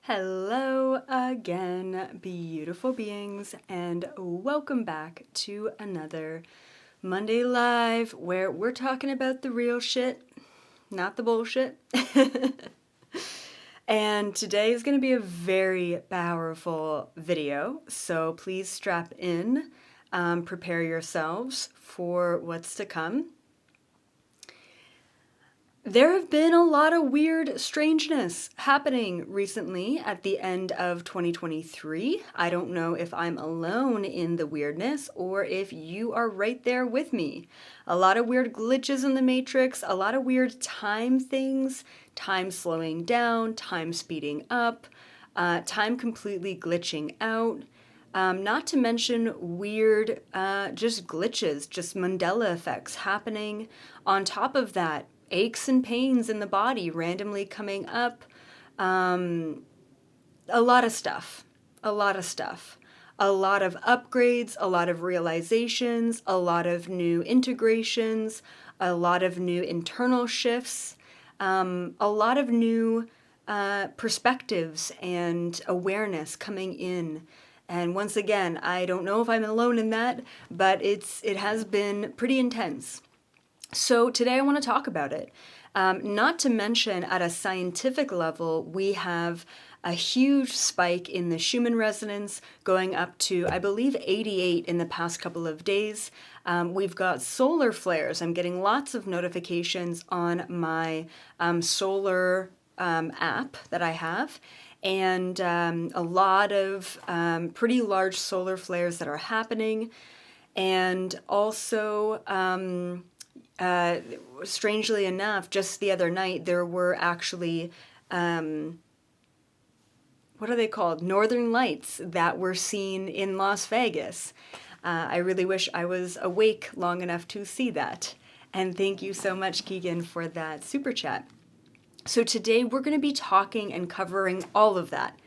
Hello again, beautiful beings, and welcome back to another Monday Live where we're talking about the real shit, not the bullshit. And today is going to be a very powerful video, so please strap in, prepare yourselves for what's to come. There have been a lot of weird strangeness happening recently at the end of 2023. I don't know if I'm alone in the weirdness or if you are right there with me. A lot of weird glitches in the Matrix, a lot of weird time things, time slowing down, time speeding up, time completely glitching out. Not to mention weird just glitches, just Mandela effects happening. On top of that, aches and pains in the body randomly coming up. A lot of stuff. A lot of stuff. A lot of upgrades, a lot of realizations, a lot of new integrations, a lot of new internal shifts, a lot of new perspectives and awareness coming in. And once again, I don't know if I'm alone in that, but it has been pretty intense. So today I want to talk about it. Not to mention at a scientific level, we have a huge spike in the Schumann resonance going up to, I believe, 88 in the past couple of days. We've got solar flares. I'm getting lots of notifications on my solar app that I have. And a lot of pretty large solar flares that are happening. And also, strangely enough, just the other night, there were actually, what are they called? Northern Lights that were seen in Las Vegas. I really wish I was awake long enough to see that. And thank you so much, Keegan, for that super chat. So today we're going to be talking and covering all of that.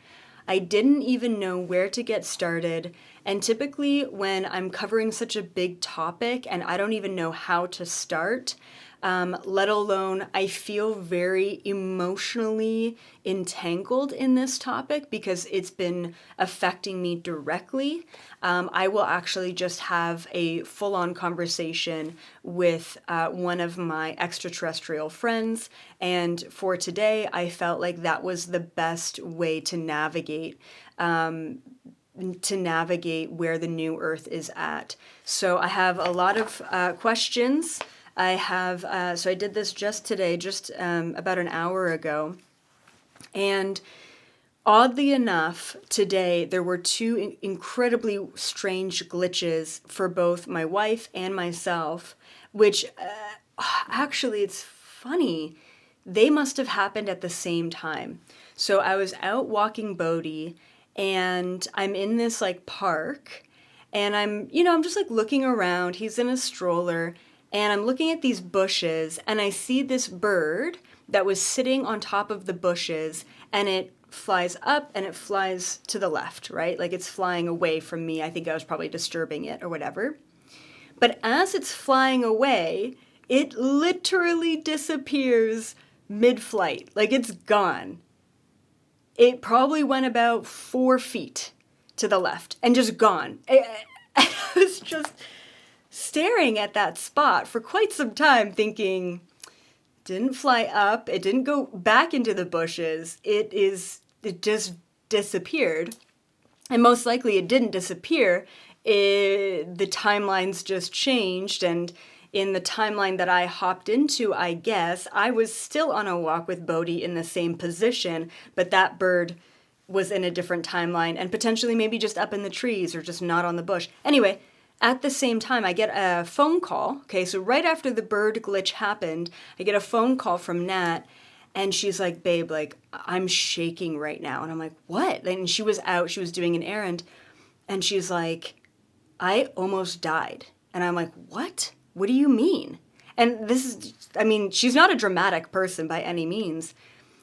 I didn't even know where to get started, and typically when I'm covering such a big topic and I don't even know how to start, let alone I feel very emotionally entangled in this topic because it's been affecting me directly, I will actually just have a full-on conversation with one of my extraterrestrial friends, and for today I felt like that was the best way to navigate where the new Earth is at. So I have a lot of questions. I have, so I did this just today, just about an hour ago. And oddly enough, today there were two incredibly strange glitches for both my wife and myself, which actually it's funny. They must have happened at the same time. So I was out walking Bodhi, and I'm in this like park, and I'm just like looking around. He's in a stroller, and I'm looking at these bushes, and I see this bird that was sitting on top of the bushes, and it flies up and it flies to the left, right? Like it's flying away from me. I think I was probably disturbing it or whatever. But as it's flying away, it literally disappears mid-flight. Like it's gone. It probably went about 4 feet to the left and just gone. I was just staring at that spot for quite some time thinking, didn't fly up, it didn't go back into the bushes, it just disappeared. And most likely it didn't disappear, the timelines just changed, and in the timeline that I hopped into, I guess, I was still on a walk with Bodhi in the same position, but that bird was in a different timeline and potentially maybe just up in the trees or just not on the bush. Anyway, at the same time, I get a phone call. Okay, so right after the bird glitch happened, I get a phone call from Nat, and she's like, babe, like, I'm shaking right now. And I'm like, what? And she was out, she was doing an errand, and she's like, I almost died. And I'm like, what? What do you mean? And this is, I mean, she's not a dramatic person by any means.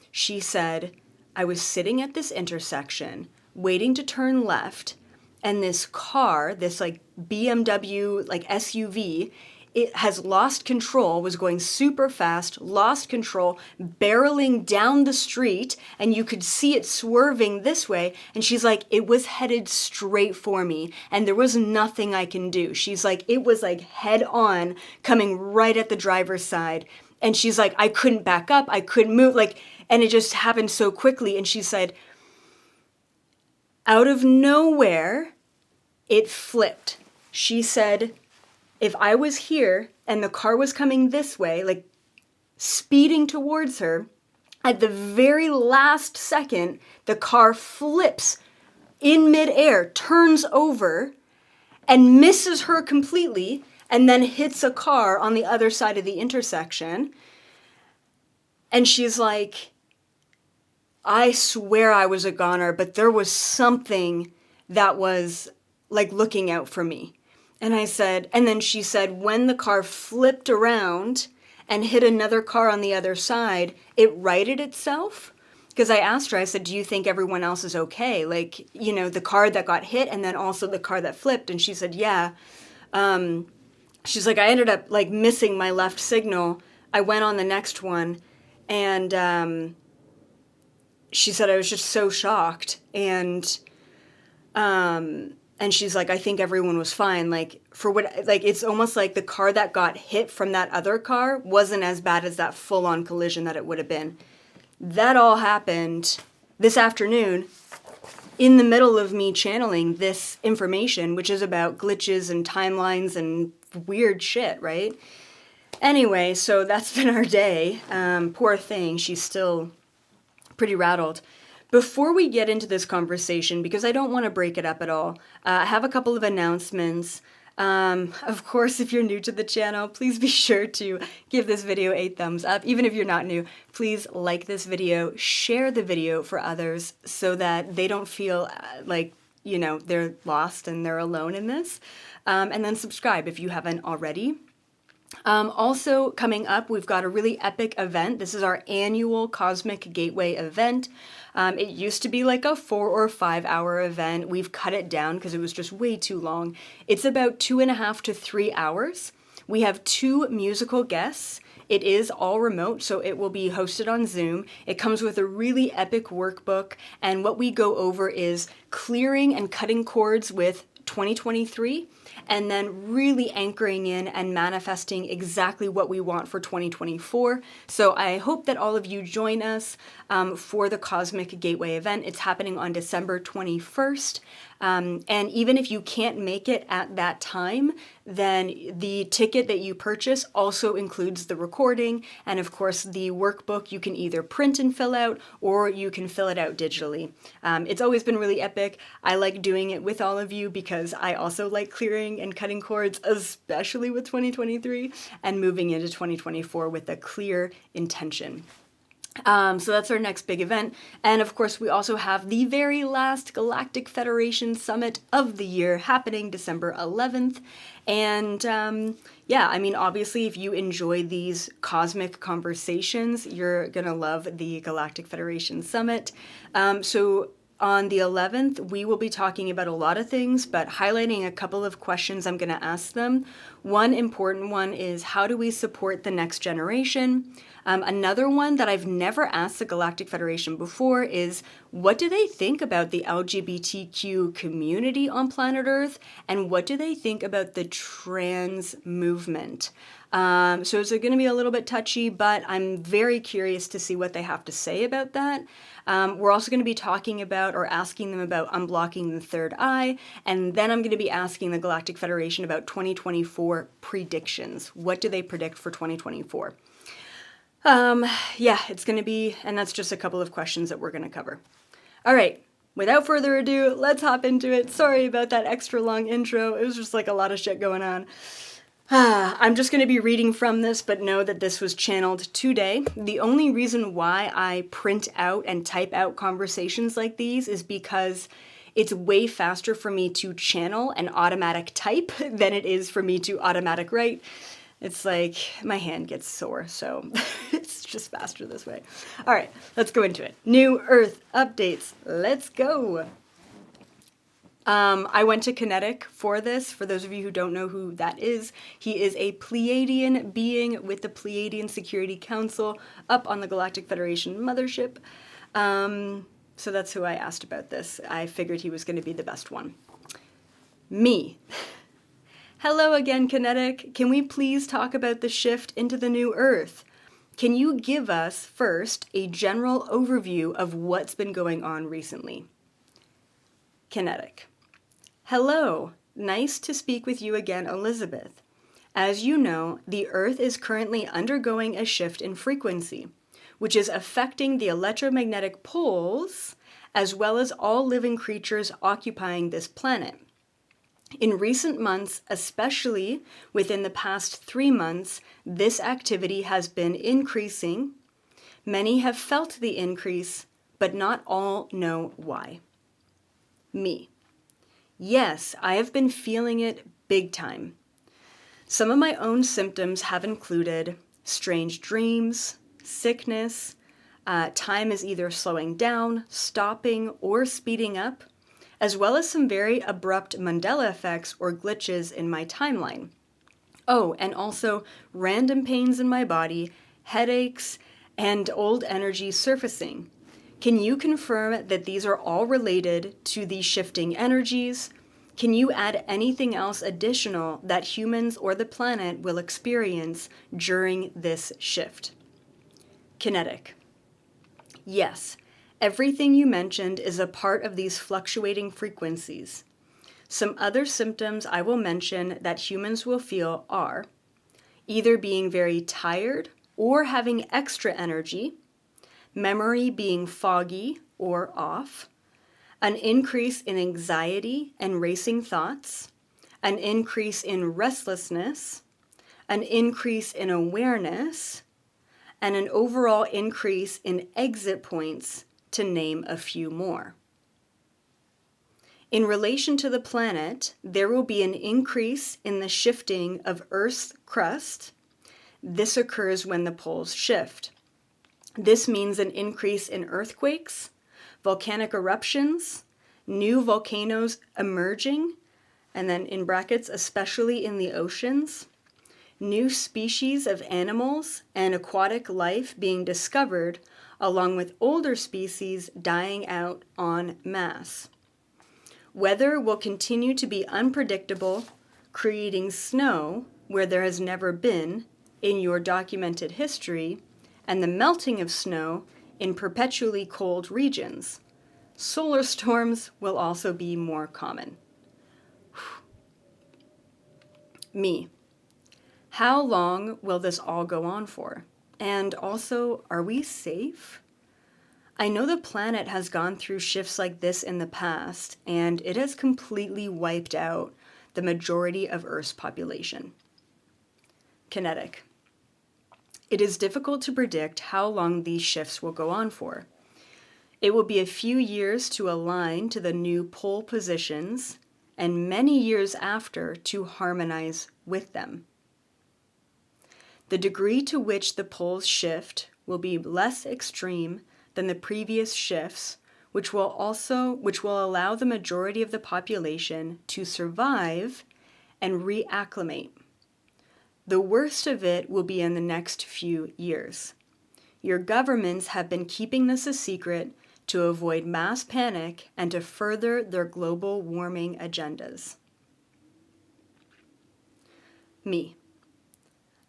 She said, I was sitting at this intersection, waiting to turn left, and this car, this like BMW, like SUV, it has lost control, was going super fast, lost control, barreling down the street, and you could see it swerving this way. And she's like, it was headed straight for me, and there was nothing I can do. She's like, it was like head on, coming right at the driver's side. And she's like, I couldn't back up, I couldn't move, like, and it just happened so quickly. And she said, out of nowhere, it flipped. She said, if I was here and the car was coming this way, like speeding towards her, at the very last second, the car flips in midair, turns over, and misses her completely, and then hits a car on the other side of the intersection. And she's like, I swear I was a goner, but there was something that was like looking out for me. And I said, and then she said, when the car flipped around and hit another car on the other side, it righted itself. Because I asked her, I said, do you think everyone else is okay? Like, you know, the car that got hit and then also the car that flipped. And she said, yeah. She's like, I ended up like missing my left signal. I went on the next one. And she said, I was just so shocked. And she's like, I think everyone was fine. Like, for what, like, it's almost like the car that got hit from that other car wasn't as bad as that full-on collision that it would have been. That all happened this afternoon in the middle of me channeling this information, which is about glitches and timelines and weird shit, right? Anyway, so that's been our day. Poor thing, she's still pretty rattled. Before we get into this conversation, because I don't want to break it up at all, I have a couple of announcements. Of course, if you're new to the channel, please be sure to give this video a thumbs up. Even if you're not new, please like this video, share the video for others so that they don't feel like, you know, they're lost and they're alone in this. And then subscribe if you haven't already. Also coming up, we've got a really epic event. This is our annual Cosmic Gateway event. It used to be like a 4 or 5 hour event. We've cut it down because it was just way too long. It's about 2.5 to 3 hours. We have 2 musical guests. It is all remote, so it will be hosted on Zoom. It comes with a really epic workbook, and what we go over is clearing and cutting cords with 2023, and then really anchoring in and manifesting exactly what we want for 2024. So I hope that all of you join us for the Cosmic Gateway event. It's happening on December 21st. And even if you can't make it at that time, then the ticket that you purchase also includes the recording. And of course, the workbook you can either print and fill out, or you can fill it out digitally. It's always been really epic. I like doing it with all of you because I also like clearing and cutting cords, especially with 2023, and moving into 2024 with a clear intention. So that's our next big event. And of course, we also have the very last Galactic Federation Summit of the year happening December 11th. And yeah, I mean, obviously, if you enjoy these cosmic conversations, you're going to love the Galactic Federation Summit. So on the 11th, we will be talking about a lot of things, but highlighting a couple of questions I'm going to ask them. One important one is, how do we support the next generation? Another one that I've never asked the Galactic Federation before is, what do they think about the LGBTQ community on planet Earth? And what do they think about the trans movement? So it's going to be a little bit touchy, but I'm very curious to see what they have to say about that. We're also going to be talking about, or asking them about, unblocking the third eye. And then I'm going to be asking the Galactic Federation about 2024 predictions. What do they predict for 2024? Yeah, it's going to be, and that's just a couple of questions that we're going to cover. All right, without further ado, let's hop into it. Sorry about that extra long intro. It was just like a lot of shit going on. I'm just going to be reading from this, but know that this was channeled today. The only reason why I print out and type out conversations like these is because it's way faster for me to channel and automatic type than it is for me to automatic write. It's like my hand gets sore, so it's just faster this way. All right, let's go into it. New Earth updates. Let's go. I went to Kinetic for this. For those of you who don't know who that is, he is a Pleiadian being with the Pleiadian Security Council up on the Galactic Federation mothership. So that's who I asked about this. I figured he was going to be the best one. Me. Hello again, Kinetic. Can we please talk about the shift into the new Earth? Can you give us, first, a general overview of what's been going on recently? Kinetic. Hello. Nice to speak with you again, Elizabeth. As you know, the Earth is currently undergoing a shift in frequency, which is affecting the electromagnetic poles as well as all living creatures occupying this planet. In recent months, especially within the past 3 months, this activity has been increasing. Many have felt the increase, but not all know why. Me. Yes, I have been feeling it big time. Some of my own symptoms have included strange dreams, sickness, time is either slowing down, stopping, or speeding up, as well as some very abrupt Mandela effects or glitches in my timeline. Oh, and also random pains in my body, headaches, and old energy surfacing. Can you confirm that these are all related to these shifting energies? Can you add anything else additional that humans or the planet will experience during this shift? Kinetic. Yes, everything you mentioned is a part of these fluctuating frequencies. Some other symptoms I will mention that humans will feel are either being very tired or having extra energy, memory being foggy or off, an increase in anxiety and racing thoughts, an increase in restlessness, an increase in awareness, and an overall increase in exit points, to name a few more. In relation to the planet, there will be an increase in the shifting of Earth's crust. This occurs when the poles shift. This means an increase in earthquakes, volcanic eruptions, new volcanoes emerging, and then in brackets, especially in the oceans, new species of animals and aquatic life being discovered, along with older species dying out en masse. Weather will continue to be unpredictable, creating snow where there has never been in your documented history, and the melting of snow in perpetually cold regions. Solar storms will also be more common. Me. How long will this all go on for? And also, are we safe? I know the planet has gone through shifts like this in the past, and it has completely wiped out the majority of Earth's population. Kinetic. It is difficult to predict how long these shifts will go on for. It will be a few years to align to the new pole positions, and many years after to harmonize with them. The degree to which the poles shift will be less extreme than the previous shifts, which will allow the majority of the population to survive and reacclimate. The worst of it will be in the next few years. Your governments have been keeping this a secret to avoid mass panic and to further their global warming agendas. Me.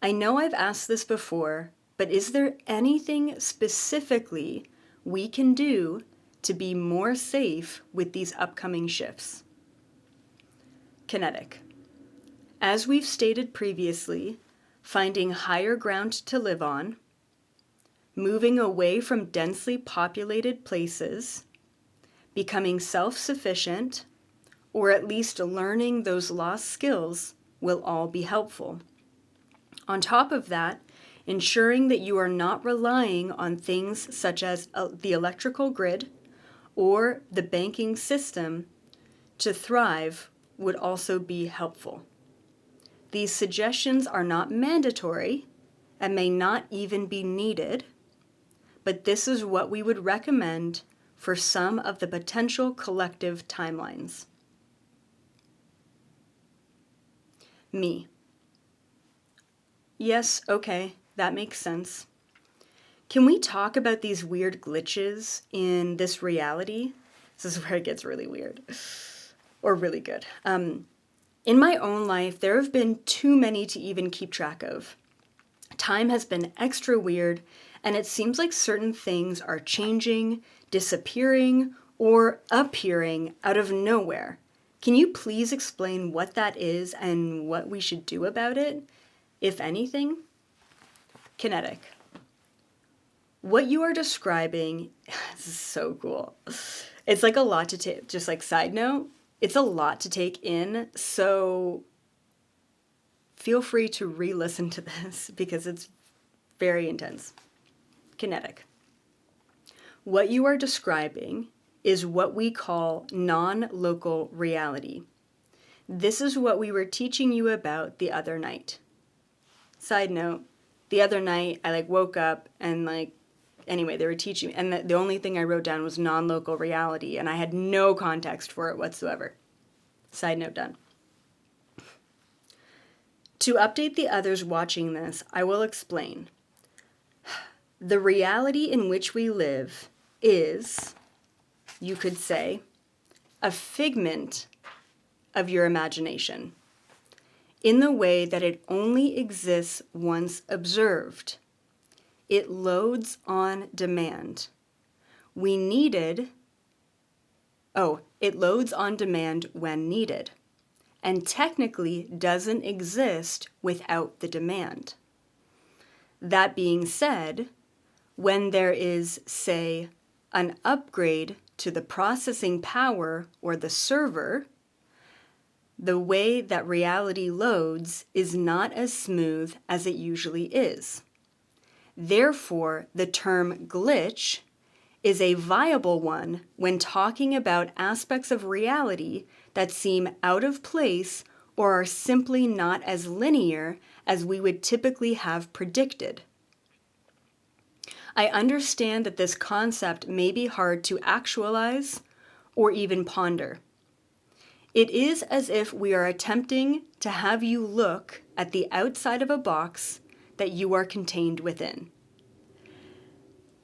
I know I've asked this before, but is there anything specifically we can do to be more safe with these upcoming shifts? Kinetic. As we've stated previously, finding higher ground to live on, moving away from densely populated places, becoming self-sufficient, or at least learning those lost skills will all be helpful. On top of that, ensuring that you are not relying on things such as the electrical grid or the banking system to thrive would also be helpful. These suggestions are not mandatory and may not even be needed, but this is what we would recommend for some of the potential collective timelines. Me. Yes, okay, that makes sense. Can we talk about these weird glitches in this reality? This is where it gets really weird. Or really good. In my own life, there have been too many to even keep track of. Time has been extra weird, and it seems like certain things are changing, disappearing, or appearing out of nowhere. Can you please explain what that is and what we should do about it, if anything? Kinetic. What you are describing, this is so cool. It's like a lot to take, just like side note, it's a lot to take in, so feel free to re-listen to this because it's very intense. Kinetic. What you are describing is what we call non-local reality. This is what we were teaching you about the other night. Side note, the other night I woke up and anyway, they were teaching, and the only thing I wrote down was non-local reality, and I had no context for it whatsoever. Side note done. To update the others watching this, I will explain. The reality in which we live is, you could say, a figment of your imagination, in the way that it only exists once observed. It loads on demand. It loads on demand when needed, and technically doesn't exist without the demand. That being said, when there is, say, an upgrade to the processing power or the server, the way that reality loads is not as smooth as it usually is. Therefore, the term glitch is a viable one when talking about aspects of reality that seem out of place or are simply not as linear as we would typically have predicted. I understand that this concept may be hard to actualize or even ponder. It is as if we are attempting to have you look at the outside of a box that you are contained within.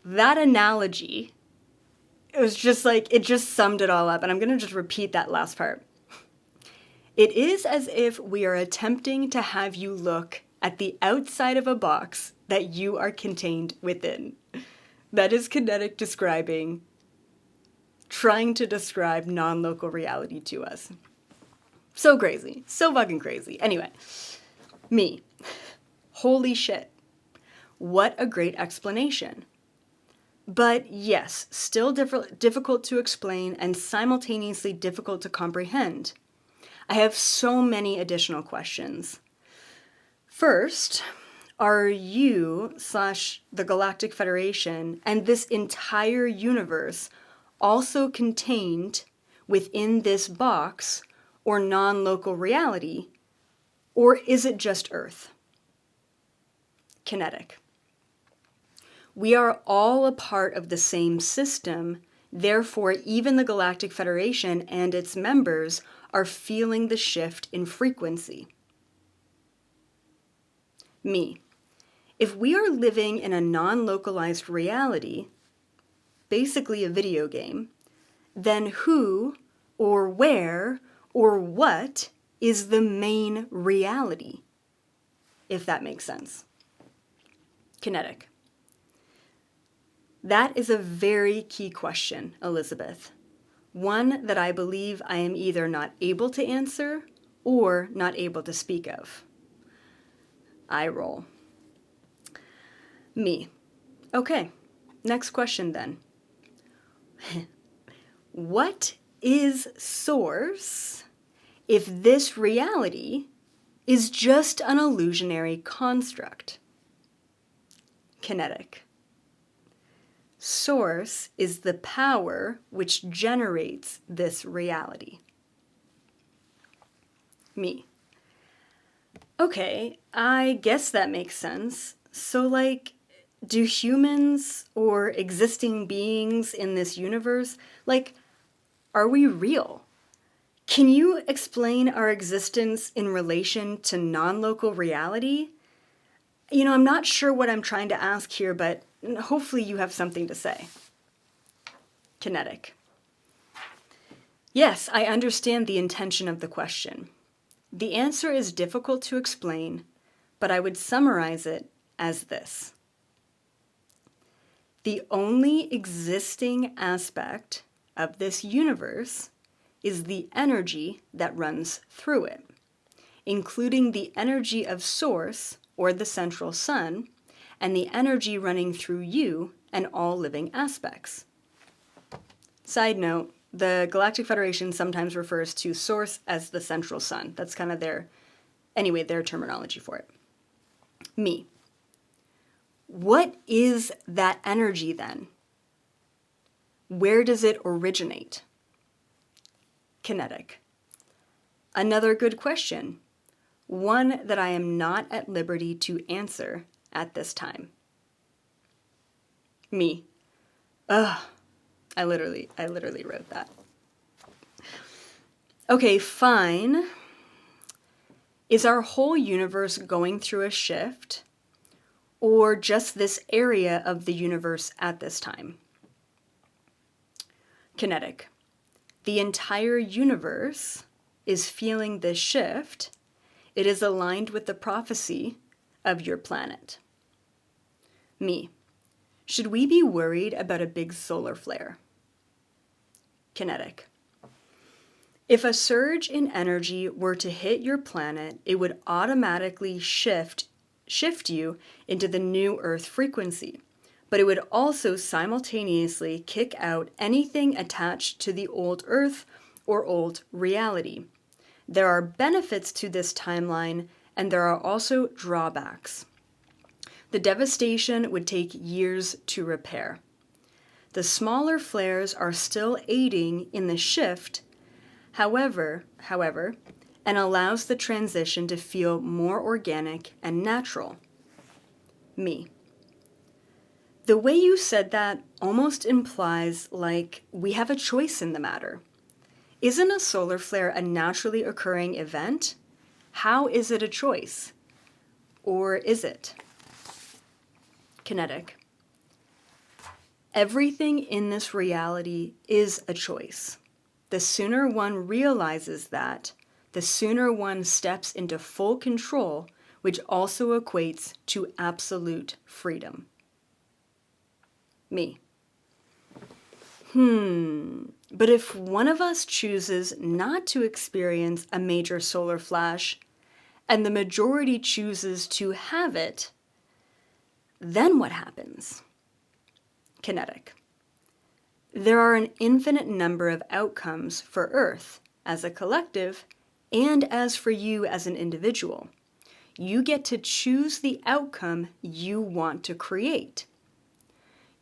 That analogy, it just summed it all up, and I'm going to just repeat that last part. It is as if we are attempting to have you look at the outside of a box that you are contained within. That is Kinetic trying to describe non-local reality to us. So crazy. So fucking crazy. Anyway, me. Holy shit. What a great explanation. But yes, still difficult to explain and simultaneously difficult to comprehend. I have so many additional questions. First, are you / the Galactic Federation and this entire universe also contained within this box or non-local reality, or is it just Earth? Kinetic. We are all a part of the same system, therefore even the Galactic Federation and its members are feeling the shift in frequency. Me. If we are living in a non-localized reality, basically a video game, then who or where or what is the main reality, if that makes sense? Kinetic. That is a very key question, Elizabeth. One that I believe I am either not able to answer or not able to speak of. I roll. Me. Okay, next question then. What is source if this reality is just an illusionary construct? Kinetic. Source is the power which generates this reality. Me. Okay, I guess that makes sense. So, do humans or existing beings in this universe, are we real? Can you explain our existence in relation to non-local reality? I'm not sure what I'm trying to ask here, but hopefully you have something to say. Kinetic. Yes, I understand the intention of the question. The answer is difficult to explain, but I would summarize it as this. The only existing aspect of this universe is the energy that runs through it, including the energy of Source, or the central sun, and the energy running through you and all living aspects. Side note, the Galactic Federation sometimes refers to Source as the central sun. That's kind of their terminology for it. Me. What is that energy then? Where does it originate? Kinetic. Another good question. One that I am not at liberty to answer at this time. Me. Ugh. I literally wrote that. Okay, fine. Is our whole universe going through a shift, or just this area of the universe at this time? Kinetic. The entire universe is feeling this shift. It is aligned with the prophecy of your planet. Me. Should we be worried about a big solar flare? Kinetic. If a surge in energy were to hit your planet, it would automatically shift you into the new Earth frequency, but it would also simultaneously kick out anything attached to the old Earth or old reality. There are benefits to this timeline, and there are also drawbacks. The devastation would take years to repair. The smaller flares are still aiding in the shift, however, and allows the transition to feel more organic and natural. Me. The way you said that almost implies like we have a choice in the matter. Isn't a solar flare a naturally occurring event? How is it a choice? Or is it? Kinetic. Everything in this reality is a choice. The sooner one realizes that, the sooner one steps into full control, which also equates to absolute freedom. Me. But if one of us chooses not to experience a major solar flash, and the majority chooses to have it, then what happens? Kinetic. There are an infinite number of outcomes for Earth as a collective and as for you as an individual. You get to choose the outcome you want to create.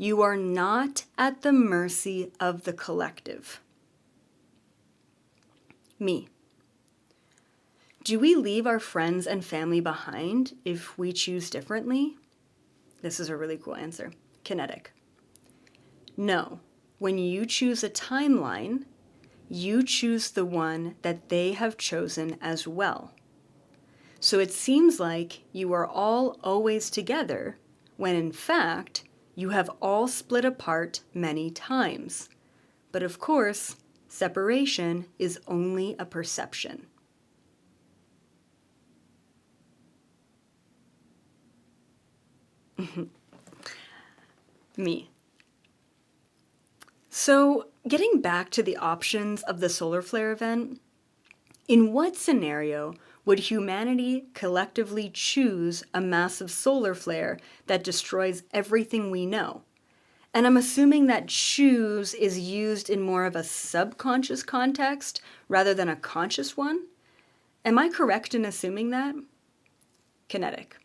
You are not at the mercy of the collective. Me. Do we leave our friends and family behind if we choose differently? This is a really cool answer. Kinetic. No. When you choose a timeline, you choose the one that they have chosen as well. So it seems like you are all always together, when in fact, you have all split apart many times. But of course, separation is only a perception. Me. So, getting back to the options of the solar flare event, in what scenario would humanity collectively choose a massive solar flare that destroys everything we know? And I'm assuming that choose is used in more of a subconscious context rather than a conscious one. Am I correct in assuming that? Kinetic.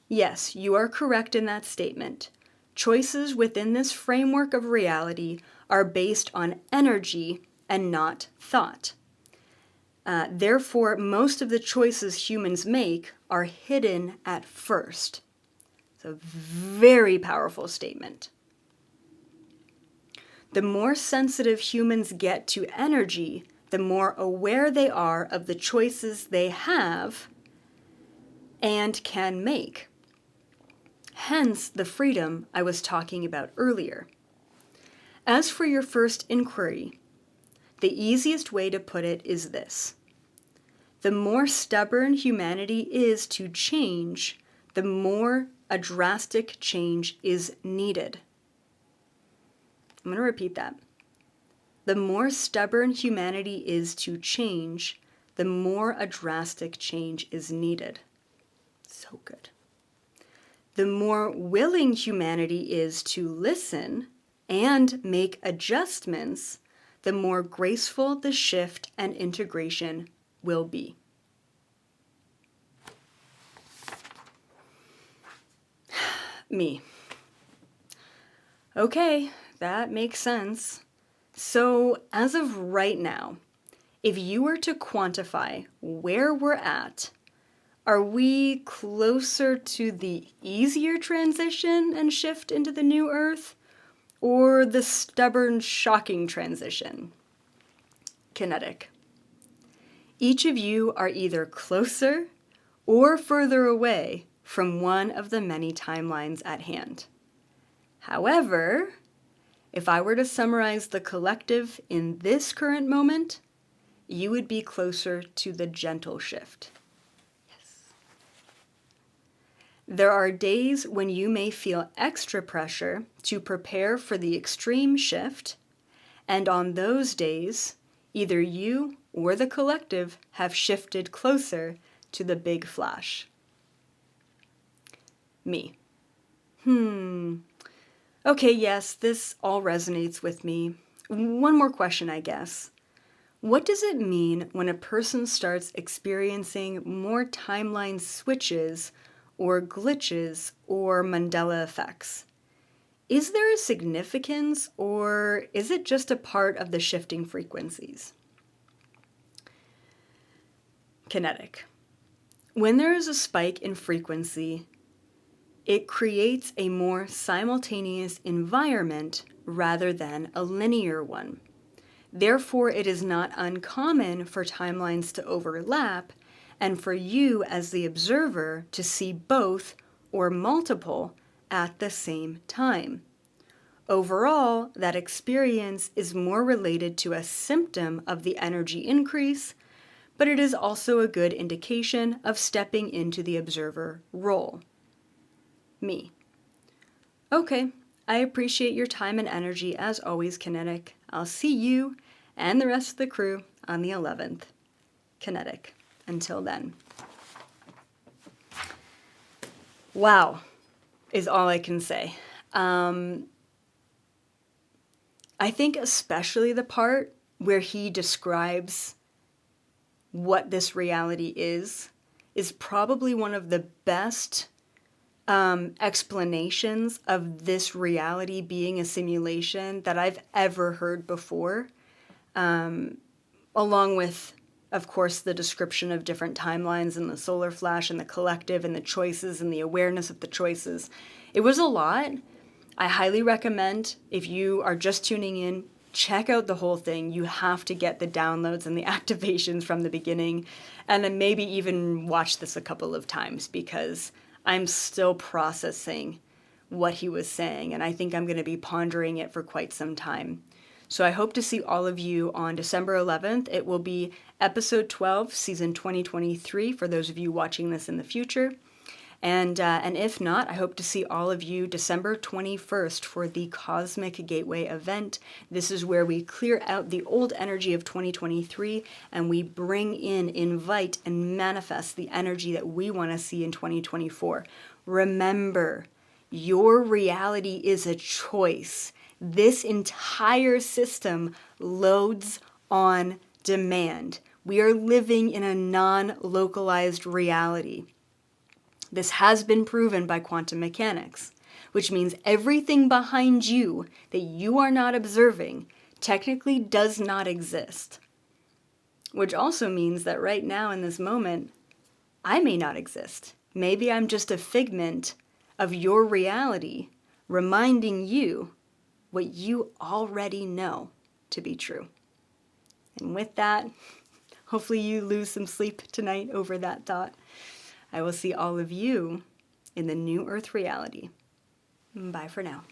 Yes, you are correct in that statement. Choices within this framework of reality are based on energy and not thought. Therefore, most of the choices humans make are hidden at first. It's a very powerful statement. The more sensitive humans get to energy, the more aware they are of the choices they have and can make. Hence the freedom I was talking about earlier. As for your first inquiry, the easiest way to put it is this: the more stubborn humanity is to change, the more a drastic change is needed. I'm going to repeat that. The more stubborn humanity is to change, the more a drastic change is needed. So good. The more willing humanity is to listen and make adjustments, the more graceful the shift and integration will be. Me. Okay, that makes sense. So, as of right now, if you were to quantify where we're at, are we closer to the easier transition and shift into the new Earth, or the stubborn, shocking transition? Kinetic. Each of you are either closer or further away from one of the many timelines at hand. However, if I were to summarize the collective in this current moment, you would be closer to the gentle shift. Yes. There are days when you may feel extra pressure to prepare for the extreme shift, and on those days, either you or the collective have shifted closer to the big flash. Me. Okay, yes, this all resonates with me. One more question, I guess. What does it mean when a person starts experiencing more timeline switches or glitches or Mandela effects? Is there a significance, or is it just a part of the shifting frequencies? Kinetic. When there is a spike in frequency, it creates a more simultaneous environment rather than a linear one. Therefore, it is not uncommon for timelines to overlap and for you as the observer to see both or multiple at the same time. Overall, that experience is more related to a symptom of the energy increase, but it is also a good indication of stepping into the observer role. Me. Okay, I appreciate your time and energy as always, Kinetic. I'll see you and the rest of the crew on the 11th. Kinetic. Until then. Wow, is all I can say. I think especially the part where he describes what this reality is probably one of the best explanations of this reality being a simulation that I've ever heard before, along with, of course, the description of different timelines and the solar flash and the collective and the choices and the awareness of the choices. It was a lot. I highly recommend, if you are just tuning in, check out the whole thing. You have to get the downloads and the activations from the beginning, and then maybe even watch this a couple of times, because I'm still processing what he was saying, and I think I'm going to be pondering it for quite some time. So I hope to see all of you on December 11th. It will be episode 12, season 2023, for those of you watching this in the future. And if not, I hope to see all of you December 21st for the Cosmic Gateway event. This is where we clear out the old energy of 2023 and we bring in, invite, and manifest the energy that we want to see in 2024. Remember, your reality is a choice. This entire system loads on demand. We are living in a non-localized reality. This has been proven by quantum mechanics, which means everything behind you that you are not observing technically does not exist. Which also means that right now in this moment, I may not exist. Maybe I'm just a figment of your reality, reminding you what you already know to be true. And with that, hopefully you lose some sleep tonight over that thought. I will see all of you in the new Earth reality. Bye for now.